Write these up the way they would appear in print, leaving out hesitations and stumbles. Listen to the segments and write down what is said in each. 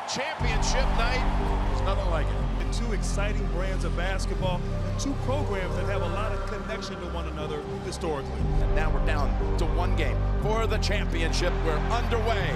Championship night is nothing like it. And two exciting brands of basketball, and two programs that have a lot of connection to one another historically. And now we're down to one game for the championship. We're underway.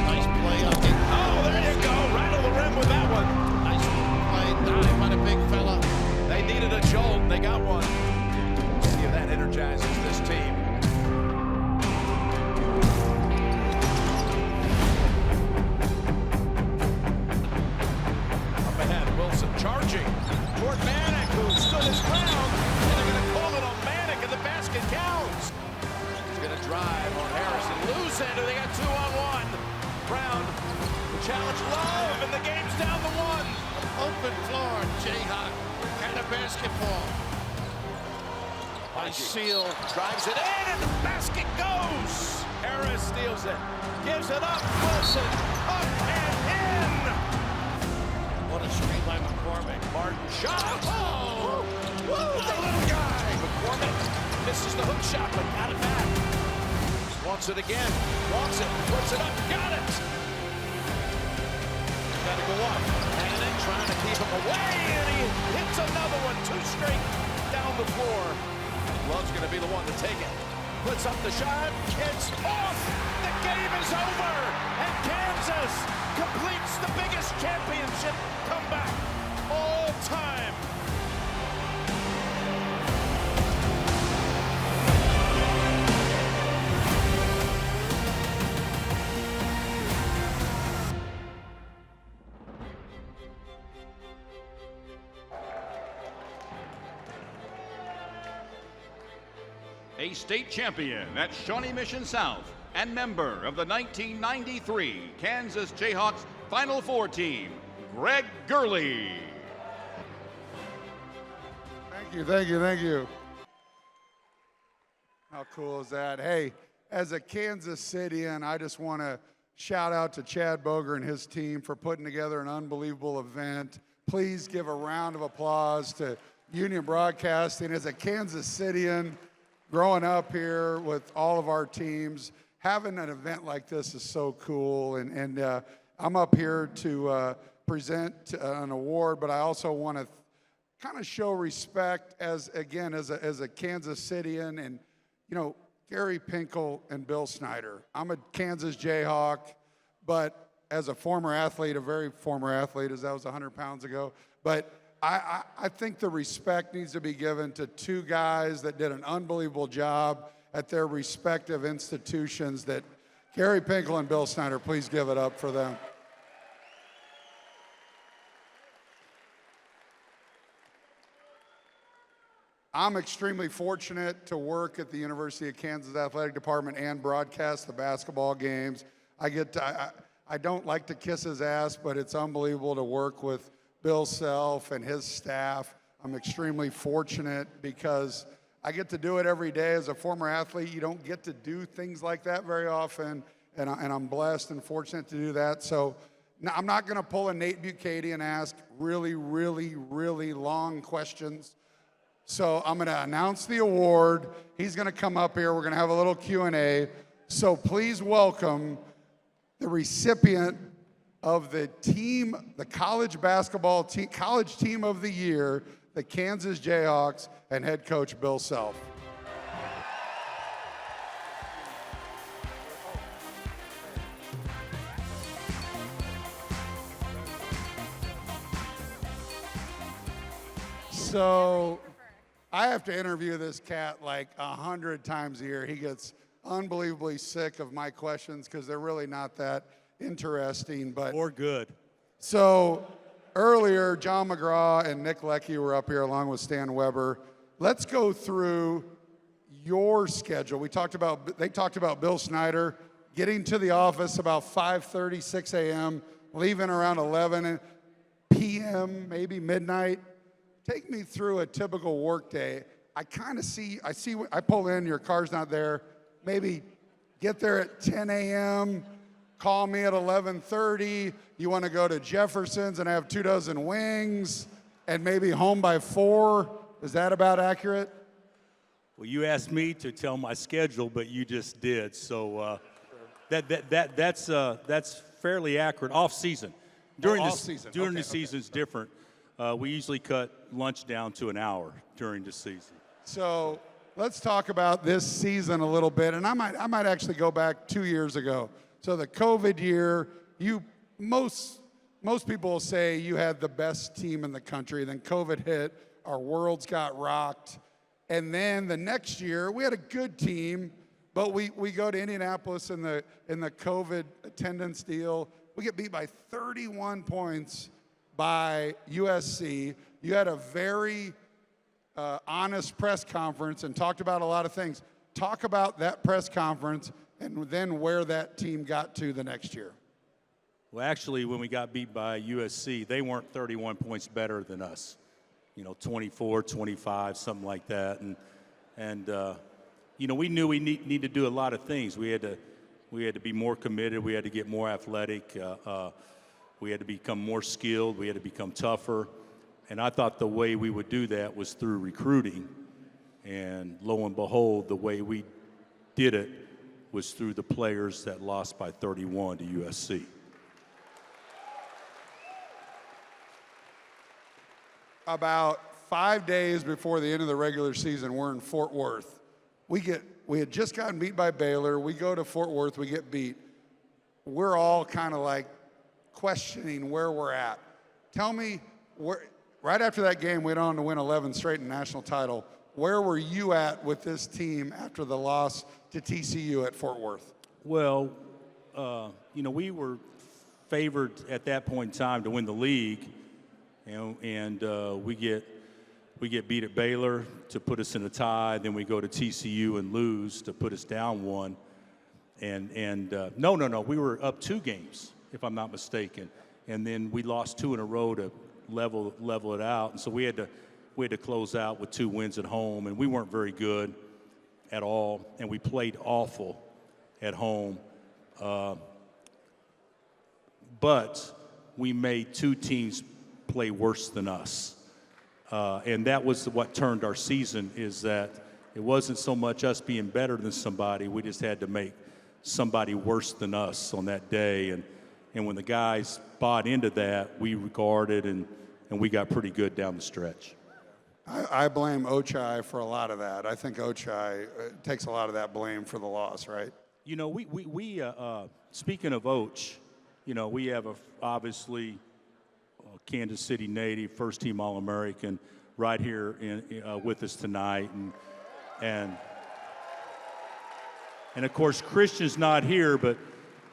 Nice play up. Oh, there you go. Rattle the rim with that one. Nice play. Dive by the big fella. They needed a jolt. They got one. See if that energizes this team. Charging toward Manick, who stood his ground, and they're going to call it on Manick, and the basket counts. He's going to drive on Harrison, lose it, and they got 2-on-1. Brown, the challenge love, and the game's down to one. Open floor, Jayhawk, and a basketball. By Seal, drives it in, and the basket goes. Harris steals it, gives it up, Wilson, up and in. What a screen by McCormick. Martin shot. Oh! Woo, the little guy. McCormick misses the hook shot, but got it back. Wants it again. Wants it. Puts it up. Got it. Got to go up. Hannon trying to keep him away, and he hits another one. Two straight down the floor. Love's going to be the one to take it. Puts up the shot. It's off. The game is over. And Kansas completes the biggest championship comeback all time. A state champion at Shawnee Mission South and member of the 1993 Kansas Jayhawks Final Four team, Greg Gurley. Thank you, thank you, thank you. How cool is that? Hey, as a Kansas Cityan, I just want to shout out to Chad Boger and his team for putting together an unbelievable event. Please give a round of applause to Union Broadcasting. As a Kansas Cityan, growing up here with all of our teams, having an event like this is so cool. And I'm up here to present an award, but I also want to kind of show respect as a Kansas Cityan, and you know, Gary Pinkel and Bill Snyder. I'm a Kansas Jayhawk, but as a former athlete, a very former athlete, as that was 100 pounds ago, but I think the respect needs to be given to two guys that did an unbelievable job at their respective institutions. That Gary Pinkel and Bill Snyder, please give it up for them. I'm extremely fortunate to work at the University of Kansas Athletic Department and broadcast the basketball games. I don't like to kiss his ass, but it's unbelievable to work with Bill Self and his staff. I'm extremely fortunate because I get to do it every day. As a former athlete, you don't get to do things like that very often, and I'm blessed and fortunate to do that. So I'm not going to pull a Nate Bukaty and ask really, really, really long questions. So I'm going to announce the award. He's going to come up here. We're going to have a little Q&A. So please welcome the recipient of the team, the college basketball team, college team of the year, the Kansas Jayhawks, and head coach Bill Self. So I have to interview this cat like 100 times a year. He gets unbelievably sick of my questions because they're really not that interesting, but Or good. so earlier John McGraw and Nick Leckie were up here along with Stan Weber. Let's go through your schedule. They talked about Bill Snyder getting to the office about 5:30, 6 a.m., leaving around 11 p.m., maybe midnight. Take me through a typical work day. I pull in, your car's not there. Maybe get there at 10 a.m., call me at 11:30. You want to go to Jefferson's and have 2 dozen wings and maybe home by 4. Is that about accurate? Well, you asked me to tell my schedule, but you just did. So that's fairly accurate. Off season. During the season is different. We usually cut lunch down to an hour during the season. So let's talk about this season a little bit, and I might actually go back 2 years ago. So the COVID year, most people will say you had the best team in the country. Then COVID hit, our worlds got rocked. And then the next year, we had a good team, but we go to Indianapolis in the COVID attendance deal. We get beat by 31 points by USC. You had a very honest press conference and talked about a lot of things. Talk about that press conference and then where that team got to the next year. Well, actually, when we got beat by USC, they weren't 31 points better than us. 24, 25, something like that. And we knew we need to do a lot of things. We had to be more committed. We had to get more athletic. We had to become more skilled. We had to become tougher. And I thought the way we would do that was through recruiting. And lo and behold, the way we did it was through the players that lost by 31 to USC. About 5 days before the end of the regular season, we're in Fort Worth. We had just gotten beat by Baylor. We go to Fort Worth, we get beat. We're all kind of like questioning where we're at. Tell me, right after that game, we went on to win 11 straight in national title. Where were you at with this team after the loss to TCU at Fort Worth? Well, we were favored at that point in time to win the league. And we get beat at Baylor to put us in a tie. Then we go to TCU and lose to put us down one. No, we were up 2 games, if I'm not mistaken. And then we lost 2 in a row to level it out. And so we had to close out with 2 wins at home. And we weren't very good at all. And we played awful at home. But we made 2 teams play worse than us. And that was what turned our season, is that it wasn't so much us being better than somebody, we just had to make somebody worse than us on that day. And when the guys bought into that, we regarded and we got pretty good down the stretch. I blame Ochai for a lot of that. I think Ochai takes a lot of that blame for the loss, right? We speaking of Och, we have obviously Kansas City native, first-team All-American, right here with us tonight, and of course Christian's not here, but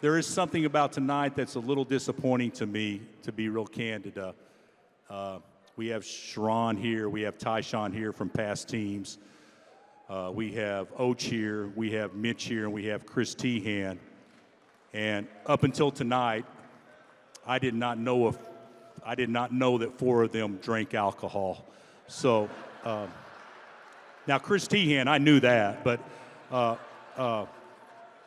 there is something about tonight that's a little disappointing to me, to be real candid. We have Sharon here, we have Tyshawn here from past teams, we have Och here, we have Mitch here, and we have Chris Tehan. And up until tonight, I did not know that 4 of them drank alcohol. So now Chris Tehan, I knew that, but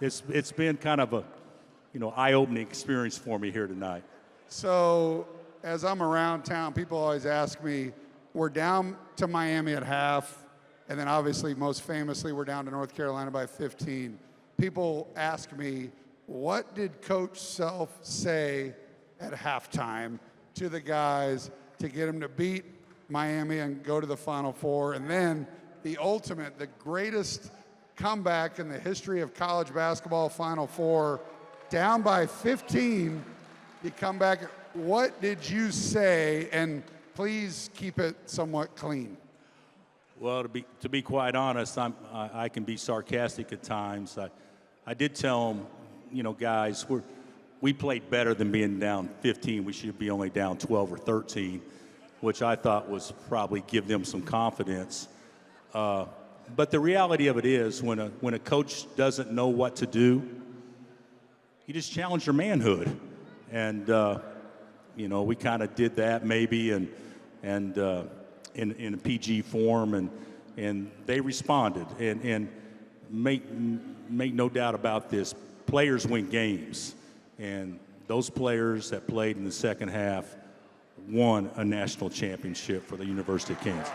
it's been kind of a eye-opening experience for me here tonight. So as I'm around town, people always ask me, we're down to Miami at half, and then obviously most famously we're down to North Carolina by 15. People ask me, what did Coach Self say at halftime to the guys to get them to beat Miami and go to the Final Four? And then the ultimate, the greatest comeback in the history of college basketball, Final Four, down by 15, you come back. What did you say? And please keep it somewhat clean. Well, to be quite honest, I can be sarcastic at times. I did tell them, guys, we played better than being down 15. We should be only down 12 or 13, which I thought was probably give them some confidence. But the reality of it is, when a coach doesn't know what to do, you just challenge your manhood. And we kind of did that maybe, and in a PG form, and they responded. And make no doubt about this, players win games. And those players that played in the second half won a national championship for the University of Kansas.